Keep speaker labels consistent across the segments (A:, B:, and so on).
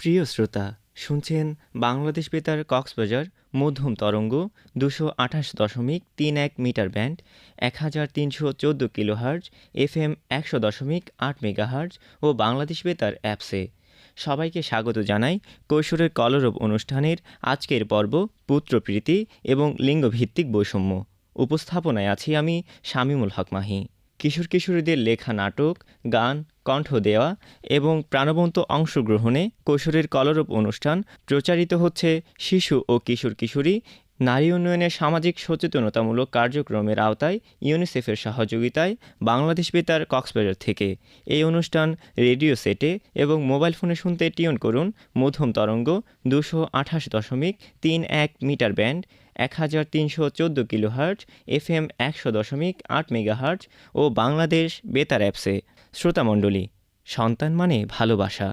A: প্রিয় শ্রোতা, শুনছেন বাংলাদেশ বেতার কক্সবাজার মধ্যম তরঙ্গ ২২৮.৩১ মিটার ব্যান্ড, ১৩১৪ কিলোহার্জ, FM ১০০.৮ মেগাহার্জ ও বাংলাদেশ বেতার অ্যাপসে। সবাইকে স্বাগত জানাই কৈশোরের কলরব অনুষ্ঠানের আজকের পর্ব পুত্রপ্রীতি এবং লিঙ্গভিত্তিক বৈষম্য। উপস্থাপনায় আছি আমি শামীমুল হক মাহি। কিশোর কিশোরীদের লেখা নাটক, গান, কণ্ঠ দেওয়া এবং প্রাণবন্ত অংশগ্রহণে কৈশোরের কলরব অনুষ্ঠান প্রচারিত হচ্ছে শিশু ও কিশোর কিশোরী নারী উন্নয়নের সামাজিক সচেতনতামূলক কার্যক্রমের আওতায় ইউনিসেফের সহযোগিতায় বাংলাদেশ বেতার কক্সবাজার থেকে। এই অনুষ্ঠান রেডিও সেটে এবং মোবাইল ফোনে শুনতে টিউন করুন মধ্যম তরঙ্গ ২২৮.৩১ মিটার ব্যান্ড, ১৩১৪ কিলোহার্জ, FM ১০০.৮ মেগাহার্জ ও বাংলাদেশ বেতার অ্যাপসে। শ্রোতামণ্ডলী, সন্তান মানে ভালোবাসা,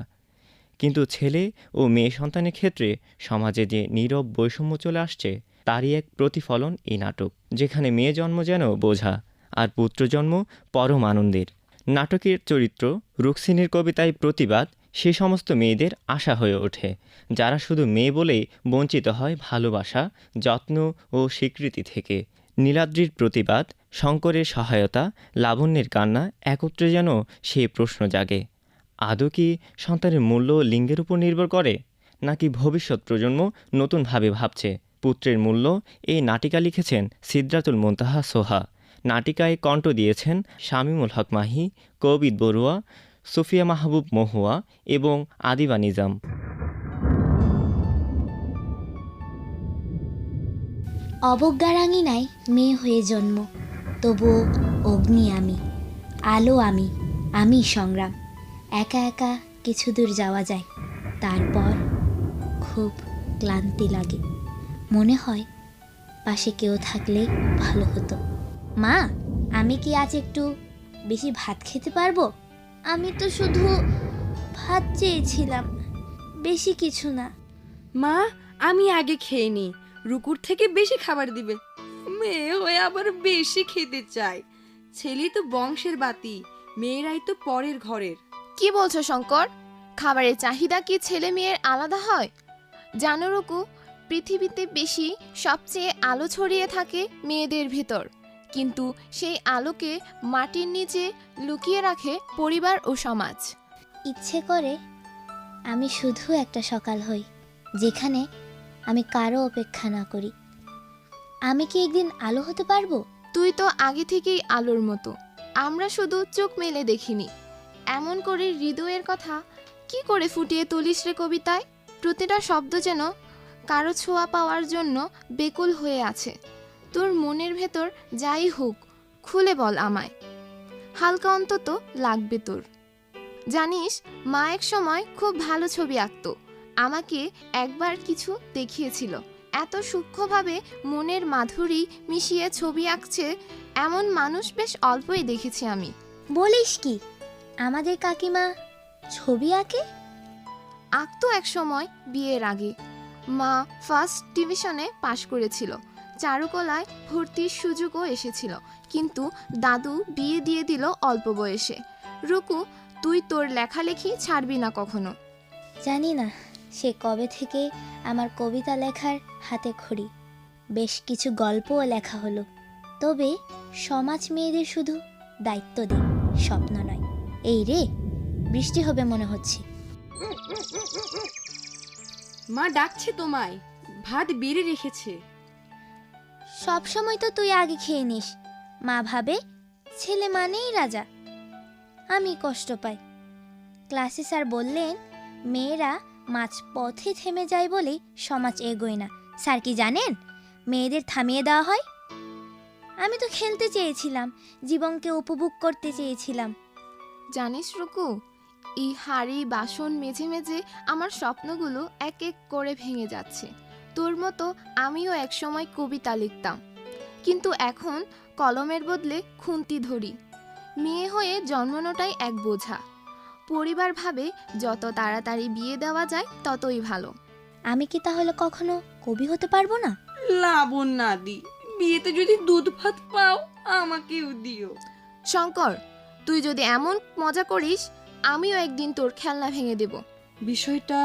A: কিন্তু ছেলে ও মেয়ে সন্তানের ক্ষেত্রে সমাজে যে নীরব বৈষম্য চলে আসছে তারই এক প্রতিফলন এই নাটক, যেখানে মেয়ে জন্ম যেন বোঝা আর পুত্র জন্ম পরম আনন্দের। নাটকের চরিত্র রুক্সিনীর কবিতায় প্রতিবাদ সে সমস্ত মেয়েদের আশা হয়ে ওঠে যারা শুধু মেয়ে বলেই বঞ্চিত হয় ভালোবাসা, যত্ন ও স্বীকৃতি থেকে। নীলাদ্রির প্রতিবাদ, শঙ্করের সহায়তা, লাবণ্যের কান্না একত্রে যেন সেই প্রশ্ন জাগে, আদৌ কি সন্তানের মূল্য লিঙ্গের উপর নির্ভর করে, নাকি ভবিষ্যৎ প্রজন্ম নতুনভাবে ভাবছে পুত্রের মূল্য? এই নাটিকা লিখেছেন সিদরাতুল মুনতাহা সোহা। নাটিকায় কণ্ঠ দিয়েছেন শামীমুল হক মাহি, কবিত বড়ুয়া, সুফিয়া মাহবুব মহুয়া এবং আদিবা নিজাম।
B: অবজ্ঞারাঙিনায় মেয়ে হয়ে জন্ম, তবুও অগ্নি আমি, আলো আমি, আমি সংগ্রাম। একা একা কিছু দূর যাওয়া যায়, তারপর খুব ক্লান্তি লাগে। মনে হয় পাশে কেউ থাকলেই ভালো হতো। মা, আমি কি আজ একটু বেশি ভাত খেতে পারবো? আমি তো শুধু ভাত চেয়েছিলাম, বেশি কিছু না।
C: মা, আমি আগে খেয়ে নিই, রুকুর থেকে বেশি খাবার দিবে। মেয়ে হয়ে আবার বেশি খেতে চায়। ছেলেই তো বংশের বাতি, মেয়েরাই তো পরের ঘরের।
D: কি বলছো শঙ্কর? খাবারের চাহিদা কি ছেলে মেয়ের আলাদা হয়? জানো রুকু, পৃথিবীতে বেশি সবচেয়ে আলো ছড়িয়ে থাকে মেয়েদের ভিতর, কিন্তু সেই আলোকে মাটির নিচে লুকিয়ে রাখে পরিবার ও সমাজ।
B: ইচ্ছে করে আমি শুধু একটা সকাল হই যেখানে আমি কারো অপেক্ষা না করি। আমি কি একদিন আলো হতে পারবো?
D: তুই তো আগে থেকেই আলোর মতো, আমরা শুধু চোখ মেলে দেখিনি। এমন করে হৃদয়ের কথা কি করে ফুটিয়ে তুলিস রে কবিতায়? প্রতিটা শব্দ যেন কারো ছোঁয়া পাওয়ার জন্য বেকুল হয়ে আছে। তোর মনের ভেতর যাই হোক খুলে বল আমায়, হালকা অন্তত লাগবে তোর। জানিস, মা এক সময় খুব ভালো ছবি আঁকতো, আমাকে একবার কিছু দেখিয়েছিল। এত সূক্ষ্মভাবে মনের মাধুরী মিশিয়ে ছবি আঁকছে এমন মানুষ বেশ অল্পই দেখেছি আমি।
B: বলিস কি, আমাদের কাকিমা ছবি আঁকে?
D: আঁকতো এক সময় বিয়ের আগে। মা ফার্স্ট ডিভিশনে পাশ করেছিল, চারুকলায় ভর্তির সুযোগও এসেছিল, কিন্তু দাদু বিয়ে দিয়ে দিল অল্প বয়সে। রুকু, তুই তোর লেখালেখি ছাড়বি না কখনো।
B: জানি না সে কবে থেকে আমার কবিতা লেখার হাতে খড়ি। বেশ কিছু গল্পও লেখা হলো, তবে সমাজ মেয়েদের শুধু দায়িত্ব দেয়, স্বপ্ন নয়। এই রে, বৃষ্টি হবে মনে হচ্ছে।
C: মা ডাকছে তোমায়, ভাত বেড়ে রেখেছে।
B: সব সময় তো তুই আগে খেয়ে নিস। মা ভাবে ছেলে মানেই রাজা। আমি কষ্ট পাই। ক্লাসে স্যার বললেন মেয়েরা মাঝ পথে থেমে যায় বলেই সমাজ এগোয় না। স্যার কি জানেন, মেয়েদের থামিয়ে দেওয়া হয়। আমি তো খেলতে চেয়েছিলাম, জীবনকে উপভোগ করতে চেয়েছিলাম।
D: জানিস রুকু, এই হাড়ি বাসন মেঝে মেঝে আমার স্বপ্নগুলো এক এক করে ভেঙে যাচ্ছে। তোর মতো আমিও একসময় কবিতা লিখতাম, কিন্তু এখন কলমের বদলে খুন্তি ধরি। মেয়ে হয়ে জন্মানোটাই এক বোঝা। পরিবার ভাবে যত তাড়াতাড়ি বিয়ে দেওয়া যায় ততই ভালো।
B: আমি কি তাহলে কখনো কবি হতে পারবো না?
C: লাবণ্যা দি, বিয়েতে যদি দুধ ভাত পাও আমাকেও দিও।
D: শঙ্কর, তুই যদি এমন মজা করিস আমিও একদিন তোর খেলনা ভেঙে দেব।
C: বিষয়টা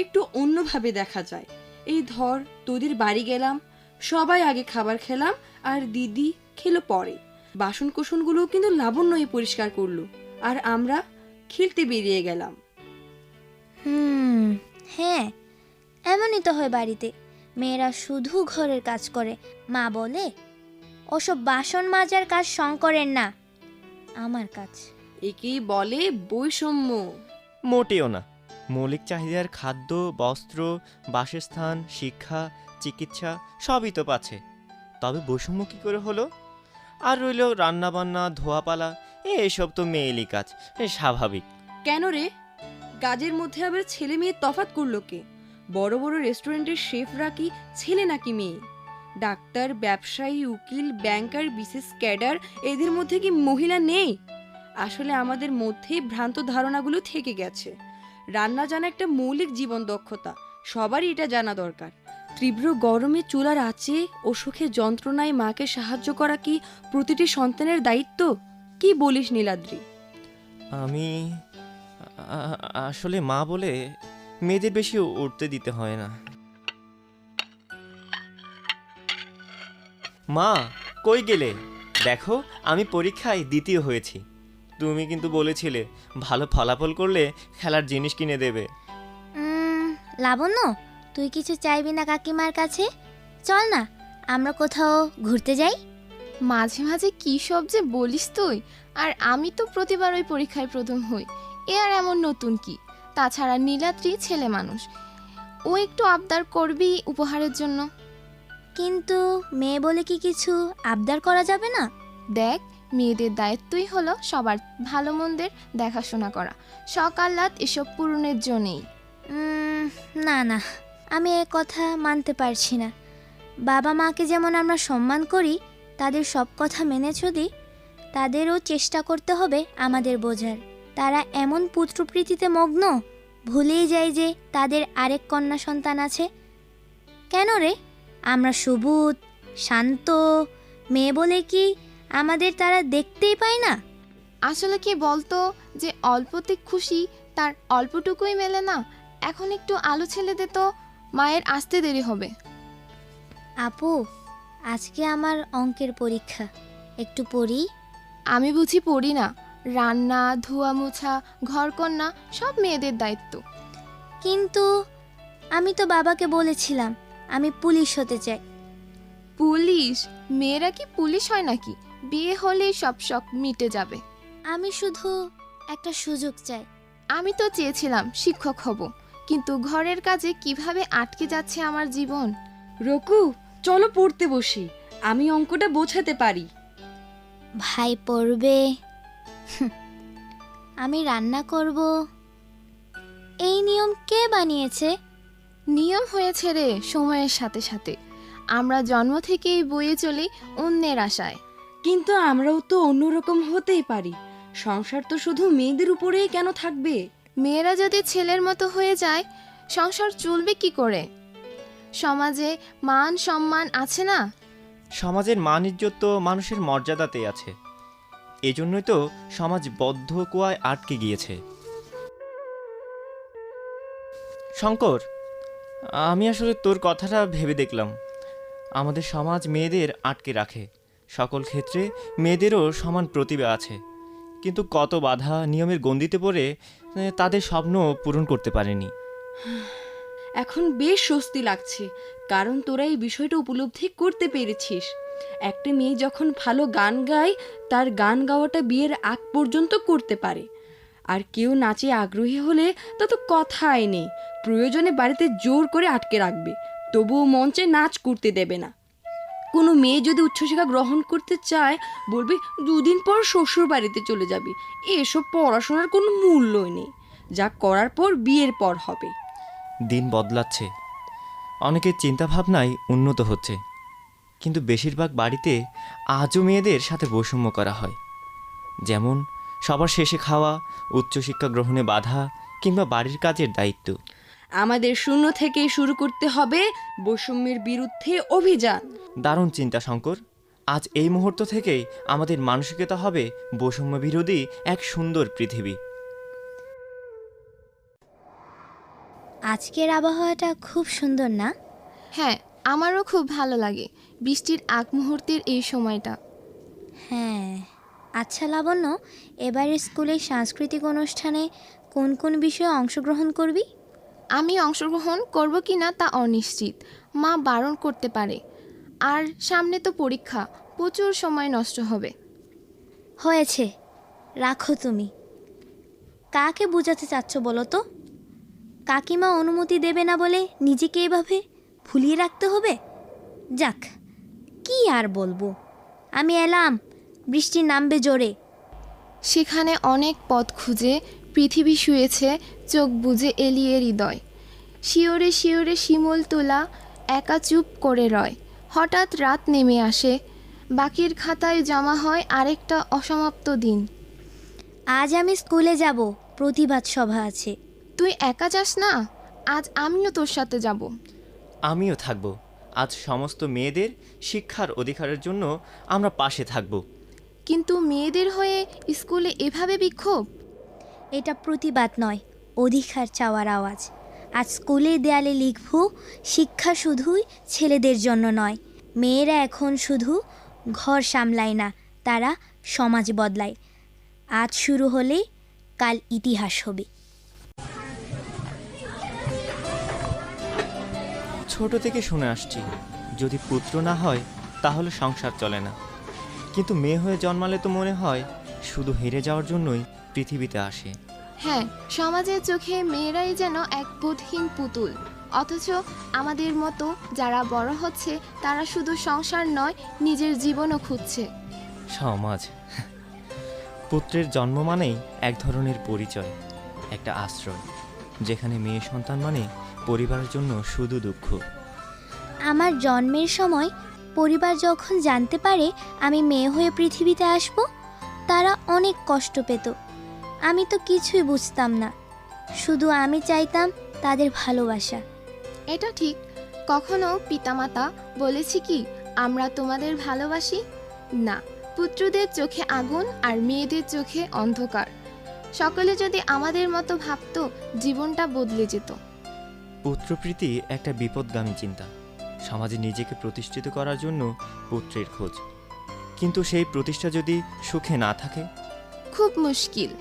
C: একটু অন্যভাবে দেখা যায়। এই ধর, তোদের বাড়ি গেলাম, সবাই আগে খাবার খেলাম আর দিদি খেলো পরে। বাসন কোসনগুলো কিন্তু লাবণ্যই পরিষ্কার করলো, আর আমরা খেলতে বেরিয়ে গেলাম।
B: হ্যাঁ, এমনই তো হয় বাড়িতে। মেয়েরা শুধু ঘরের কাজ করে, মা বলে ওসব বাসন মাজার কাজ শঙ্করের না, আমার কাজ।
C: একেই বলে বৈষম্য।
A: মোটেও না। মৌলিক চাহিদার খাদ্য, বস্ত্র, বাসস্থান, শিক্ষা, চিকিৎসা সবই তো পাচ্ছে, তবে বৈষম্য কী করে হলো? আর রইল রান্নাবান্না, ধোয়াপালা, এসব তো মেয়েলি কাজ, স্বাভাবিক।
C: কেন রে, কাজের মধ্যে আবার ছেলে মেয়ে তফাৎ করলো কে? বড় বড় রেস্টুরেন্টের শেফরা কি ছেলে নাকি মেয়ে? ডাক্তার, ব্যবসায়ী, উকিল, ব্যাংকার, বিশেষ ক্যাডার, এদের মধ্যে কি মহিলা নেই? আসলে আমাদের মধ্যেই ভ্রান্ত ধারণাগুলো থেকে গেছে। রান্না জানা একটা মৌলিক জীবন দক্ষতা, সবারই এটা জানা দরকার। তীব্র গরমে চুলার আঁচে ও সুখে যন্ত্রণায় মাকে সাহায্য করা কি প্রতিটি সন্তানের দায়িত্ব? কি বলিস নীলাদ্রি?
A: আমি আসলে মা বলে মেয়েদের বেশি উঠতে দিতে হয় না। মা, কই গেলে? দেখো, আমি পরীক্ষায় দ্বিতীয় হয়েছি। তুমি কিন্তু বলেছিলে ভালো ফলাফল করলে খেলার জিনিস কিনে দেবে।
B: লাবণ্য, তুই কিছু চাইবি না কাকিমার কাছে? চল না, আমরা কোথাও ঘুরতে যাই।
D: মাঝে মাঝে কী সব যে বলিস তুই। আর আমি তো প্রতিবার ওই পরীক্ষায় প্রথম হই, এ আর এমন নতুন কি? তাছাড়া নীলাদ্রি ছেলে মানুষ, ও একটু আবদার করবি উপহারের জন্য।
B: কিন্তু মেয়ে বলে কি কিছু আবদার করা যাবে না?
D: দেখ, মেয়েদের দায়িত্বই হলো সবার ভালো মন্দের দেখাশোনা করা, শখ আহ্লাদ এসব পূরণের জন্যেই।
B: না না, আমি এ কথা মানতে পারছি না। বাবা মাকে যেমন আমরা সম্মান করি, তাদের সব কথা মেনে চলি, তাদেরও চেষ্টা করতে হবে আমাদের বোঝার। তারা এমন পুত্রপ্রীতিতে মগ্ন, ভুলেই যায় যে তাদের আরেক কন্যা সন্তান আছে। কেন রে, আমরা সুবুধ, শান্ত মেয়ে বলে কি আমাদের তারা দেখতেই পায় না?
D: আসলে কি বলতো, যে অল্পতে খুশি তার অল্পটুকুই মেলে না। এখন একটু আলো ছেলে দে তো, মায়ের আসতে দেরি হবে।
B: আপু, আজকে আমার অঙ্কের পরীক্ষা, একটু পড়ি।
D: আমি বুঝি পড়ি না? রান্না, ধোয়া মোছা, ঘরকন্না সব মেয়েদের দায়িত্ব।
B: কিন্তু আমি তো বাবাকে বলেছিলাম আমি পুলিশ হতে চাই।
D: পুলিশ? মেয়েরা কি পুলিশ হয় নাকি? বিয়ে হলেই সব শখ মিটে যাবে।
B: আমি শুধু একটা সুযোগ চাই।
D: আমি তো চেয়েছিলাম শিক্ষক হব, কিন্তু ঘরের কাজে কিভাবে আটকে যাচ্ছে আমার জীবন।
C: রকু, চলো পড়তে বসি, আমি অঙ্কটা বোঝাতে পারি।
B: ভাই পড়বে, আমি রান্না করব। এই নিয়ম কে বানিয়েছে?
D: নিয়ম হয়েছে রে সময়ের সাথে সাথে। আমরা জন্ম থেকেই বয়ে চলি অন্যের আশায়।
C: কিন্তু আমরাও তো অন্যরকম হতেই পারি। সংসার তো শুধু মেয়েদের উপরেই কেন থাকবে?
D: মেয়েরা যদি ছেলের মতো হয়ে যায়, সংসার চলবে কি করে? সমাজে মান সম্মান আছে না?
A: সমাজের মান ইজ্জত তো মানুষের মর্যাদাতেই আছে, এজন্যই তো সমাজ বদ্ধ কুয়ায় আটকে গিয়েছে। শঙ্কর, আমি আসলে তোর কথাটা ভেবে দেখলাম। আমাদের সমাজ মেয়েদের আটকে রাখে, সকল ক্ষেত্রে মেয়েদেরও সমান প্রতিভা আছে, কিন্তু কত বাধা নিয়মের গণ্ডিতে পড়ে তাদের স্বপ্ন পূরণ করতে পারেনি।
C: এখন বেশ স্বস্তি লাগছে, কারণ তোরা এই বিষয়টা উপলব্ধি করতে পেরেছিস। একটা মেয়ে যখন ভালো গান গায়, তার গান গাওয়াটা বিয়ের আগ পর্যন্ত করতে পারে। আর কেউ নাচে আগ্রহী হলে তা তো কথাই নেই, প্রয়োজনে বাড়িতে জোর করে আটকে রাখবে, তবুও মঞ্চে নাচ করতে দেবে না। কোনো মেয়ে যদি উচ্চশিক্ষা গ্রহণ করতে চায়, বলবে 2 দিন পর শ্বশুর বাড়িতে চলে যাবে। এসব পড়াশোনার কোনো মূল্যই নেই, যা করার পর বিয়ের পর হবে।
A: দিন বদলাচ্ছে, অনেকের চিন্তাভাবনাই উন্নত হচ্ছে, কিন্তু বেশিরভাগ বাড়িতে আজও মেয়েদের সাথে বৈষম্য করা হয়। যেমন সবার শেষে খাওয়া, উচ্চশিক্ষা গ্রহণে বাধা, কিংবা বাড়ির কাজের দায়িত্ব।
C: আমাদের শূন্য থেকে শুরু করতে হবে বৈষম্যের বিরুদ্ধে অভিযান।
A: দারুণ চিন্তা শঙ্কর। আজ এই মুহূর্ত থেকেই আমাদের মানসিকতা হবে বৈষম্য বিরোধী এক সুন্দর পৃথিবী।
B: আজকের আবহাওয়াটা খুব সুন্দর না?
D: হ্যাঁ, আমারও খুব ভালো লাগে বৃষ্টির আগ মুহূর্তের এই সময়টা।
B: হ্যাঁ। আচ্ছা লাবণ্য, এবারে স্কুলে সাংস্কৃতিক অনুষ্ঠানে কোন কোন বিষয়ে অংশগ্রহণ করবি?
D: আমি অংশগ্রহণ করব কি না তা অনিশ্চিত, মা বারণ করতে পারে। আর সামনে তো পরীক্ষা, প্রচুর সময় নষ্ট হবে।
B: হয়েছে, রাখো তুমি। কাকে বোঝাতে চাচ্ছ বলো তো? কাকিমা অনুমতি দেবে না বলে নিজেকে এভাবে ভুলিয়ে রাখতে হবে? যাক, কি আর বলবো। আমি এলাম, বৃষ্টি নামবে জোরে।
D: সেখানে অনেক পথ খুঁজে পৃথিবী শুয়েছে চোখ বুজে এলিয়ে হৃদয়। শিওরে শিওরে শিমুল তোলা একা চুপ করে রয়। হঠাৎ রাত নেমে আসে, বাকির খাতায় জমা হয় আরেকটা অসমাপ্ত দিন।
B: আজ আমি স্কুলে যাব, প্রতিবাদ সভা আছে।
D: তুই একা যাস না, আজ আমিও তোর সাথে যাব।
A: আমিও থাকব। আজ সমস্ত মেয়েদের শিক্ষার অধিকারের জন্য আমরা পাশে থাকব।
D: কিন্তু মেয়েদের হয়ে স্কুলে এভাবে বিক্ষোভ?
B: এটা প্রতিবাদ নয়, অধিকার চাওয়ার আওয়াজ। আজ স্কুলের দেয়ালে লিখব, শিক্ষা শুধুই ছেলেদের জন্য নয়। মেয়েরা এখন শুধু ঘর সামলায় না, তারা সমাজ বদলায়। আজ শুরু হলে কাল ইতিহাস হবে।
A: ছোট থেকে শুনে আসছি, যদি পুত্র না হয় তাহলে সংসার চলে না। কিন্তু মেয়ে হয়ে জন্মালে তো মনে হয় শুধু হেরে যাওয়ার জন্যই পৃথিবীতে আসে।
D: হ্যাঁ, সমাজের চোখে মেয়েরাই যেন এক বোধহীন পুতুল। অথচ আমাদের মতো যারা বড় হচ্ছে তারা শুধু সংসার নয়, নিজের জীবনও খুঁজছে।
A: সমাজ। পুত্রের জন্ম মানেই এক ধরনের পরিচয়, একটা আশ্রয়, যেখানে মেয়ে সন্তান মানে পরিবারের জন্য শুধু দুঃখ।
B: আমার জন্মের সময় পরিবার যখন জানতে পারে আমি মেয়ে হয়ে পৃথিবীতে আসব, তারা অনেক কষ্ট পেত। আমি তো কিছুই বুঝতাম না, শুধু আমি চাইতাম তাদের ভালোবাসা।
D: এটা ঠিক। কখনো পিতামাতা বলেছি কি আমরা তোমাদের ভালোবাসি? না, পুত্রদের চোখে আগুন আর মেয়েদের চোখে অন্ধকার। সকলে যদি আমাদের মতো ভাবতো, জীবনটা বদলে যেত।
A: পুত্রপ্রীতি একটা বিপদগামী চিন্তা। সমাজে নিজেকে প্রতিষ্ঠিত করার জন্য পুত্রের খোঁজ, কিন্তু সেই প্রতিষ্ঠা যদি সুখে না থাকে?
D: খুব মুশকিল।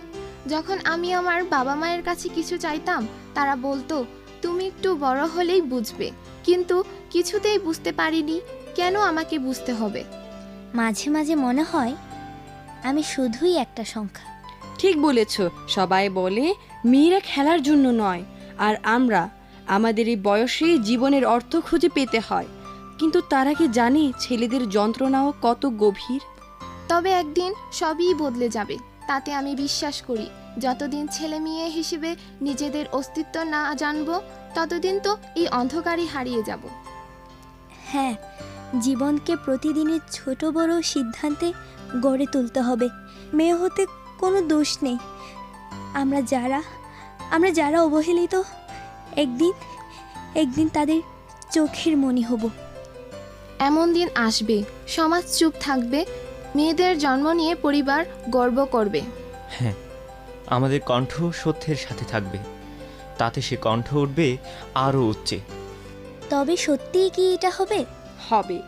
D: যখন আমি আমার বাবা মায়ের কাছে কিছু চাইতাম, তারা বলতো তুমি একটু বড় হলেই বুঝবে। কিন্তু কিছুতেই বুঝতে পারিনি, কেন আমাকে বুঝতে হবে?
B: মাঝে মাঝে মনে হয় আমি শুধুই একটা সংখ্যা।
C: ঠিক বলেছ। সবাই বলে মেয়েরা খেলার জন্য নয়, আর আমরা আমাদের এই বয়সে জীবনের অর্থ খুঁজে পেতে হয়। কিন্তু তারা কি জানে ছেলেদের যন্ত্রণাও কত গভীর?
D: তবে একদিন সবই বদলে যাবে, তাতে আমি বিশ্বাস করি। যতদিন ছেলে মেয়ে হিসেবে নিজেদের অস্তিত্ব না জানবো, ততদিন তো এই অন্ধকারই হারিয়ে যাব।
B: হ্যাঁ, জীবনকে প্রতিদিনের ছোট বড় সিদ্ধান্তে গড়ে তুলতে হবে। মেয়ে হতে কোনো দোষ নেই। আমরা যারা অবহেলিত, একদিন তাদের চোখের মণি হব।
D: এমন দিন আসবে, সমাজ চুপ থাকবে, মেয়েদের জন্ম নিয়ে পরিবার গর্ব করবে।
A: হ্যাঁ, আমাদের কণ্ঠ সত্যের সাথে থাকবে, তাতে সে কণ্ঠ উঠবে আরও উচ্চে।
B: তবে সত্যিই কি এটা হবে?
C: হবে।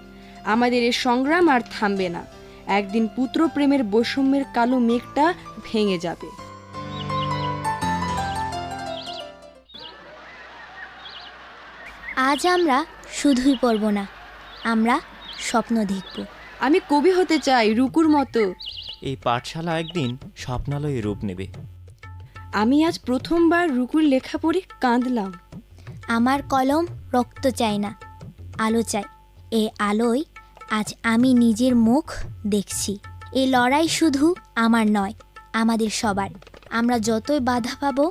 C: আমাদের এই সংগ্রাম আর থামবে না। একদিন পুত্র প্রেমের বৈষম্যের কালো মেঘটা ভেঙে যাবে।
B: আজ আমরা শুধুই পড়ব না, আমরা স্বপ্ন দেখব।
C: আমি কবি হতে চাই, রুকুর মতো।
A: এই পাঠশালা একদিন স্বপ্নালয়ে রূপ নেবে।
C: আমি আজ প্রথমবার রুকুর লেখা পড়ে কাঁদলাম।
B: আমার কলম রক্ত চায় না, আলো চাই। এ আলোয় আজ আমি নিজের মুখ দেখছি। এই লড়াই শুধু আমার নয়, আমাদের সবার। আমরা যতই বাধা পাবো,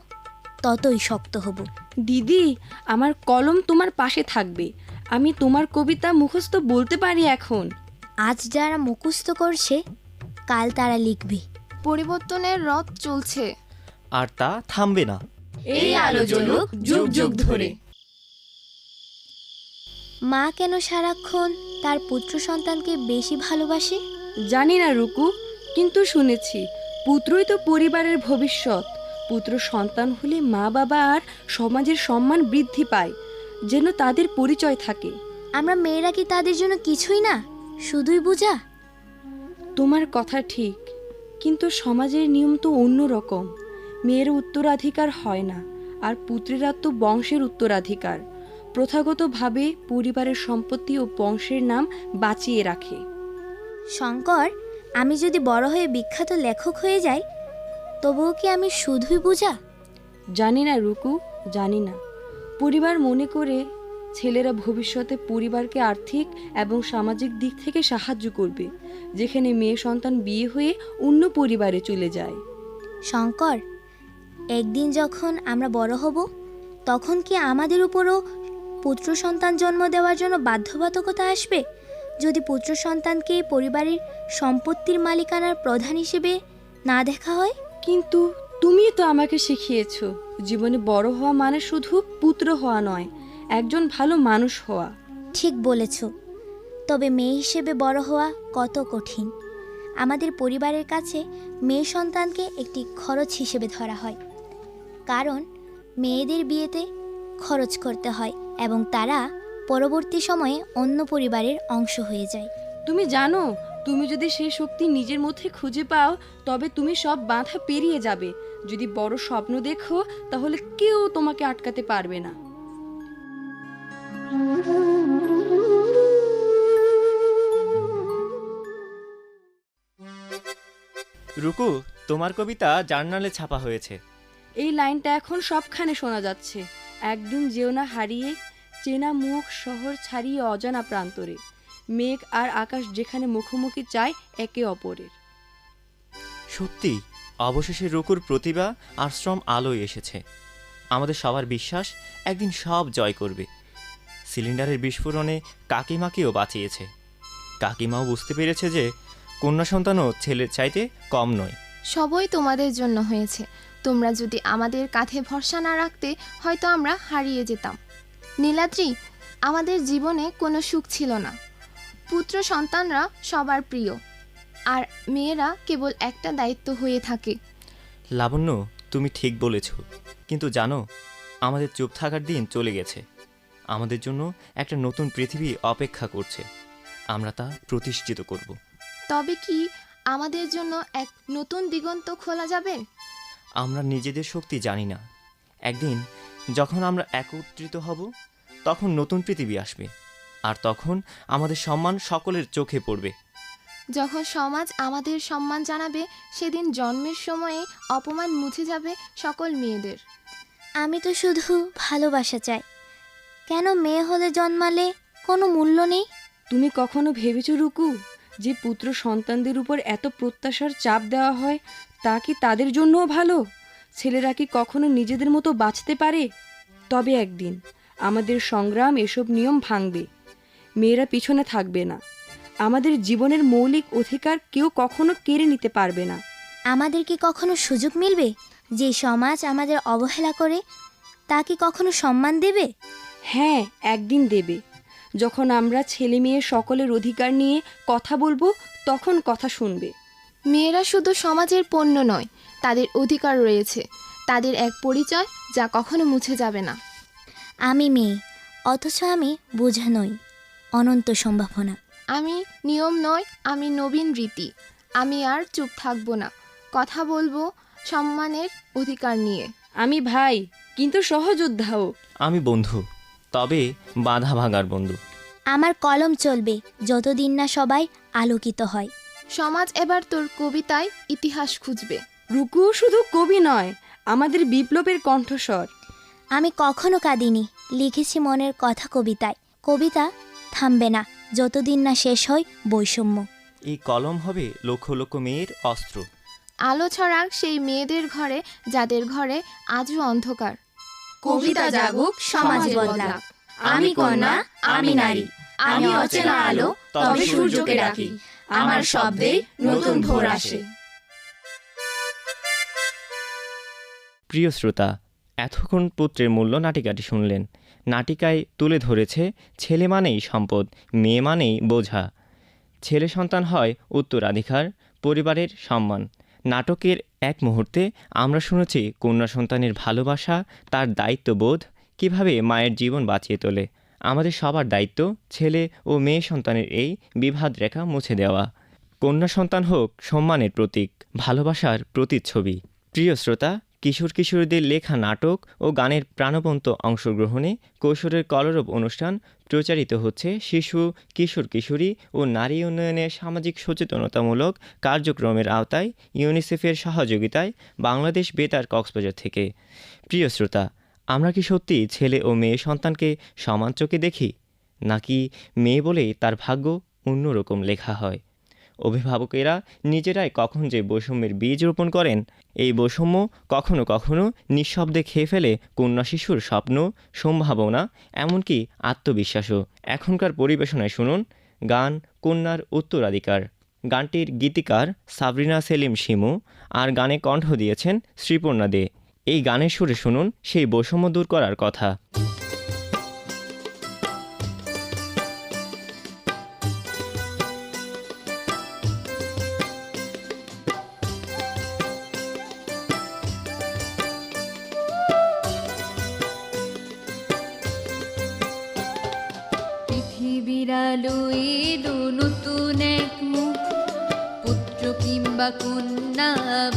B: ততই শক্ত হব।
C: দিদি, আমার কলম তোমার পাশে থাকবে। আমি তোমার কবিতা মুখস্থ বলতে পারি এখন।
B: আজ যারা মুখস্থ করছে, কাল তারা লিখবে।
D: পরিবর্তনের রথ চলছে,
A: আর তা থামবে না।
C: এই আলো জ্বলুক যুগ যুগ ধরে।
B: মা কেন সারাক্ষণ তার পুত্র সন্তানকে বেশি ভালোবাসে?
C: জানি না রুকু, কিন্তু শুনেছি পুত্রই তো পরিবারের ভবিষ্যৎ। পুত্র সন্তান হলে মা বাবা আর সমাজের সম্মান বৃদ্ধি পায়, যেন তাদের পরিচয় থাকে।
B: আমরা মেয়েরা কি তাদের জন্য কিছুই না, শুধুই বোঝা?
C: তোমার কথা ঠিক, কিন্তু সমাজের নিয়ম তো অন্য রকম। মেয়ের উত্তরাধিকার হয় না, আর পুত্রেরা তো বংশের উত্তরাধিকার। প্রথাগতভাবে পরিবারের সম্পত্তি ও বংশের নাম বাঁচিয়ে রাখে।
B: শঙ্কর, আমি যদি বড় হয়ে বিখ্যাত লেখক হয়ে যাই, তবুও কি আমি শুধুই বোঝা?
C: জানি না রুকু, জানি না। পরিবার মনে করে ছেলেরা ভবিষ্যতে পরিবারকে আর্থিক এবং সামাজিক দিক থেকে সাহায্য করবে, যেখানে মেয়ে সন্তান বিয়ে হয়ে অন্য পরিবারে চলে যায়।
B: শঙ্কর, একদিন যখন আমরা বড় হব, তখন কি আমাদের উপরও পুত্র সন্তান জন্ম দেওয়ার জন্য বাধ্যবাধকতা আসবে, যদি পুত্র সন্তানকে পরিবারের সম্পত্তির মালিকানার প্রধান হিসেবে না দেখা হয়?
C: কিন্তু তুমি তো আমাকে শিখিয়েছো, জীবনে বড় হওয়া মানে শুধু পুত্র হওয়া নয়, একজন ভালো মানুষ হওয়া।
B: ঠিক বলেছ, তবে মেয়ে হিসেবে বড় হওয়া কত কঠিন। আমাদের পরিবারের কাছে মেয়ে সন্তানকে একটি খরচ হিসেবে ধরা হয়, কারণ মেয়েদের বিয়েতে খরচ করতে হয় এবং তারা পরবর্তী সময়ে অন্য পরিবারের অংশ হয়ে যায়।
C: তুমি জানো, তুমি যদি সেই শক্তি নিজের মধ্যে খুঁজে পাও, তবে তুমি সব বাধা পেরিয়ে যাবে। যদি বড় স্বপ্ন দেখো, তাহলে কেউ তোমাকে আটকাতে পারবে না।
A: রুকু, তোমার কবিতা জার্নালে ছাপা হয়েছে।
C: এই লাইনটা এখন সবখানে শোনা যাচ্ছে। একদিন যেও না হারিয়ে, চেনা মুখ শহর ছাড়িয়ে অজানা প্রান্তরে, মেঘ আর আকাশ যেখানে মুখোমুখি চায় একে অপরের।
A: সত্যি, অবশেষে রুকুর প্রতিভা আর শ্রম আলোয় এসেছে। আমাদের সবার বিশ্বাস একদিন সব জয় করবে। সিলিন্ডারের বিস্ফোরণে কাকিমাকেও বাঁচিয়েছে। কাকিমাও বুঝতে পেরেছে যে কন্যা সন্তানও ছেলের চাইতে কম নয়।
D: সবই তোমাদের জন্য হয়েছে। তোমরা যদি আমাদের কাঁধে ভরসা না রাখতে, হয়তো আমরা হারিয়ে যেতাম। নীলাদ্রি, আমাদের জীবনে কোনো সুখ ছিল না। পুত্র সন্তানরা সবার প্রিয়, আর মেয়েরা কেবল একটা দায়িত্ব হয়ে থাকে।
A: লাবণ্য, তুমি ঠিক বলেছ, কিন্তু জানো, আমাদের চুপ থাকার দিন চলে গেছে। আমাদের জন্য একটা নতুন পৃথিবী অপেক্ষা করছে। আমরা তা প্রতিষ্ঠিত করব।
D: তবে কি আমাদের জন্য এক নতুন দিগন্ত খোলা যাবে?
A: আমরা নিজেদের শক্তি জানি না। একদিন যখন আমরা একত্রিত হব, তখন নতুন পৃথিবী আসবে, আর তখন আমাদের সম্মান সকলের চোখে পড়বে।
D: যখন সমাজ আমাদের সম্মান জানাবে, সেদিন জন্মের সময়ে অপমান মুছে যাবে সকল মেয়েদের।
B: আমি তো শুধু ভালোবাসা চাই। কেন মেয়ে হলে জন্মালে কোনো মূল্য নেই?
C: তুমি কখনো ভেবেছো রুকু, যে পুত্র সন্তানদের উপর এত প্রত্যাশার চাপ দেওয়া হয়, তা কি তাদের জন্যও ভালো? ছেলেরা কি কখনো নিজেদের মতো বাঁচতে পারে? তবে একদিন আমাদের সংগ্রাম এসব নিয়ম ভাঙবে। মেয়েরা পিছনে থাকবে না। আমাদের জীবনের মৌলিক অধিকার কেউ কখনো কেড়ে নিতে পারবে না।
B: আমাদের কি কখনো সুযোগ মিলবে? যে সমাজ আমাদের অবহেলা করে, তা কি কখনো সম্মান দেবে?
C: হ্যাঁ, একদিন দেবে। যখন আমরা ছেলে মেয়ে সকলের অধিকার নিয়ে কথা বলবো, তখন কথা শুনবে।
D: মেয়েরা শুধু সমাজের পণ্য নয়, তাদের অধিকার রয়েছে, তাদের এক পরিচয় যা কখনো মুছে যাবে না।
B: আমি মেয়ে, অথচ আমি বোঝা নই। অনন্ত সম্ভাবনা।
D: আমি নিয়ম নয়, আমি নবীন রীতি। আমি আর চুপ থাকবো না, কথা বলবো সম্মানের অধিকার নিয়ে।
C: আমি ভাই, কিন্তু সহযোদ্ধাও।
A: আমি বন্ধু, তবে বাধা ভাঙার বন্ধু।
B: আমার কলম চলবে যতদিন না সবাই আলোকিত হয়।
D: সমাজ এবার তোর কবিতায় ইতিহাস খুঁজবে।
C: রুকু শুধু কবি নয়, আমাদের বিপ্লবের কণ্ঠস্বর।
B: আমি কখনো কাঁদিনি, লিখেছি মনের কথা কবিতায়। কবিতা থামবে না যতদিন না শেষ হয় বৈষম্য।
A: এই কলম হবে লক্ষ লক্ষ মেয়ের অস্ত্র।
D: আলো ছড়াক সেই মেয়েদের ঘরে, যাদের ঘরে আজও অন্ধকার।
B: কবিতা জাগুক, সমাজ বদলাক। আমি কন্যা, আমি নারী, আমি অচেনা আলো, তবে সূর্যকে ডাকি। আমার শব্দে নতুন ভোর আসে।
A: প্রিয় শ্রোতা, এতক্ষণ পুত্রের মূল্য নাটিকাটি শুনলেন। নাটিকায় তুলে ধরেছে ছেলে মানেই সম্পদ, মেয়ে মানেই বোঝা। ছেলে সন্তান হয় উত্তরাধিকার, পরিবারের সম্মান। নাটকের এক মুহূর্তে আমরা শুনেছি কন্যা সন্তানের ভালোবাসা, তার দায়িত্ববোধ কিভাবে মায়ের জীবন বাঁচিয়ে তোলে। আমাদের সবার দায়িত্ব ছেলে ও মেয়ে সন্তানের এই বিভাদ রেখা মুছে দেওয়া। কন্যা সন্তান হোক সম্মানের প্রতীক, ভালোবাসার প্রতিচ্ছবি। প্রিয় শ্রোতা, কিশোর কিশোরীদের লেখা নাটক ও গানের প্রাণবন্ত অংশগ্রহণে কৈশোরের কলরব অনুষ্ঠান প্রচারিত হচ্ছে শিশু, কিশোর কিশোরী ও নারী উন্নয়নের সামাজিক সচেতনতামূলক কার্যক্রমের আওতায় ইউনিসেফের সহযোগিতায় বাংলাদেশ বেতার কক্সবাজার থেকে। প্রিয় শ্রোতা, আমরা কি সত্যি ছেলে ও মেয়ে সন্তানকে সমান চোখে দেখি, নাকি মেয়ে বলেই তার ভাগ্য অন্যরকম লেখা হয়? অভিভাবকেরা নিজেরাই কখন যে বৈষম্যের বীজ রোপণ করেন, এই বৈষম্য কখনো কখনো নিঃশব্দে খেয়ে ফেলে কন্যা শিশুর স্বপ্ন, সম্ভাবনা, এমনকি আত্মবিশ্বাসও। এখনকার পরিবেশনায় শুনুন গান কন্যার উত্তরাধিকার। গানটির গীতিকার সাবরিনা সেলিম শিমু, আর গানে কণ্ঠ দিয়েছেন শ্রীপর্ণা দে। এই গানের সুরে শুনুন সেই বৈষম্য দূর করার কথা।
E: পৃথিবীর আলো এলো নতুন এক মুখ, পুত্র কিংবা কন্যা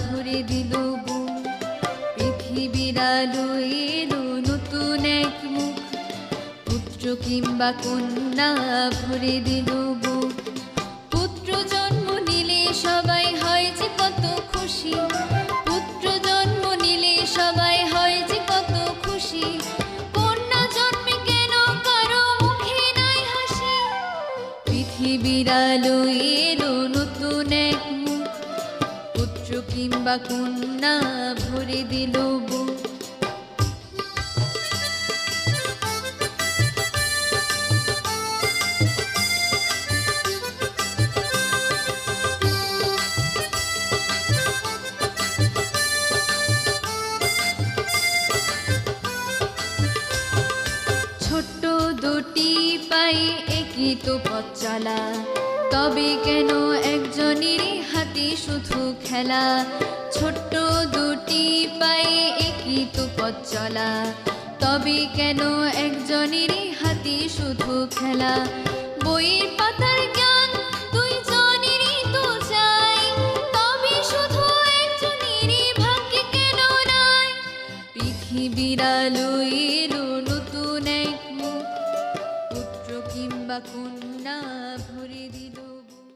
E: ভরে দিল বুক। পৃথিবীর আলো এলো নতুন এক মুখ, পুত্র কিংবা কন্যা ভরে দিল বুক। পুত্র জন্ম নিলে সবাই হয় যে কত খুশি, পুত্র জন্ম নিলে সবাই হয় যে কত খুশি। কন্যা জন্মে কেন কারো মুখে নাই হাসি? পৃথিবীর আলো এলো নতুন এক মুখ, পুত্র কিংবা কন্যা ভরে দিল বুক। ছোট্ট দুটি পায়ে একই তো পথ চলা, তবে কেন একজনেরই হাতে শুধু খেলা? ছোট্ট দুটি পায়ে একই তো পথ চলা, তবে কেন একজনেরই হাতে শুধু খেলা? বইয়ের পাতার জ্ঞান দুইজনেরই তো চাই, তবে শুধু একজনেরই ভাগ্যে কেন নাই? পৃথিবীর আলো এলো নতুন এক মুখ, পুত্র কিংবা কন্যা ভরে দিল বুক।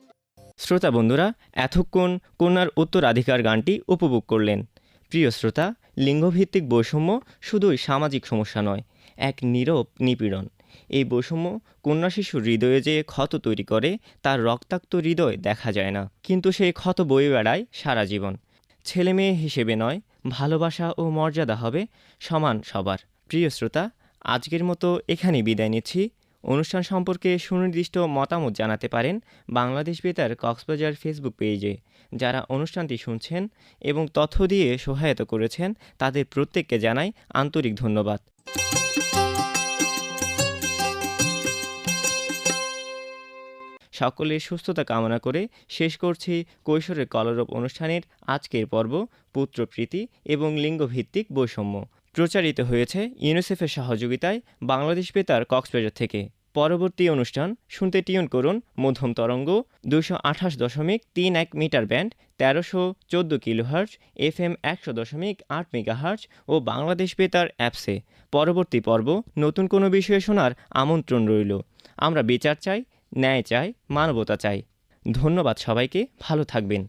A: শ্রোতা বন্ধুরা, এতক্ষণ কন্যার উত্তরাধিকার গানটি উপভোগ করলেন। প্রিয় শ্রোতা, লিঙ্গভিত্তিক বৈষম্য শুধুই সামাজিক সমস্যা নয়, এক নীরব নিপীড়ন। এই বৈষম্য কন্যা শিশুর হৃদয়ে যে ক্ষত তৈরি করে, তার রক্তাক্ত হৃদয় দেখা যায় না, কিন্তু সেই ক্ষত বয়ে বেড়ায় সারা জীবন। ছেলে মেয়ে হিসেবে নয়, ভালোবাসা ও মর্যাদা হবে সমান সবার। প্রিয় শ্রোতা, আজকের মতো এখানেই বিদায় নিচ্ছি। অনুষ্ঠান সম্পর্কে সুনির্দিষ্ট মতামত জানাতে পারেন বাংলাদেশ বেতার কক্সবাজার ফেসবুক পেজে। যারা অনুষ্ঠানটি শুনছেন এবং তথ্য দিয়ে সহায়তা করেছেন, তাদের প্রত্যেককে জানাই আন্তরিক ধন্যবাদ। সকলের সুস্থতা কামনা করে শেষ করছি কৈশোরের কলরব অনুষ্ঠানের আজকের পর্ব পুত্রপ্রীতি এবং লিঙ্গভিত্তিক বৈষম্য। প্রচারিত হয়েছে ইউনিসেফের সহযোগিতায় বাংলাদেশ বেতার কক্সবাজার থেকে। পরবর্তী অনুষ্ঠান শুনতে টিউন করুন মধ্যম তরঙ্গ 228.31 metre band 1314 kilohertz, FM 100.8 megahertz ও বাংলাদেশ বেতার অ্যাপসে। পরবর্তী পর্ব নতুন কোনো বিষয়ে শোনার আমন্ত্রণ রইল। আমরা বিচার চাই, ন্যায় চাই, মানবতা চাই। ধন্যবাদ সবাইকে, ভালো থাকবেন।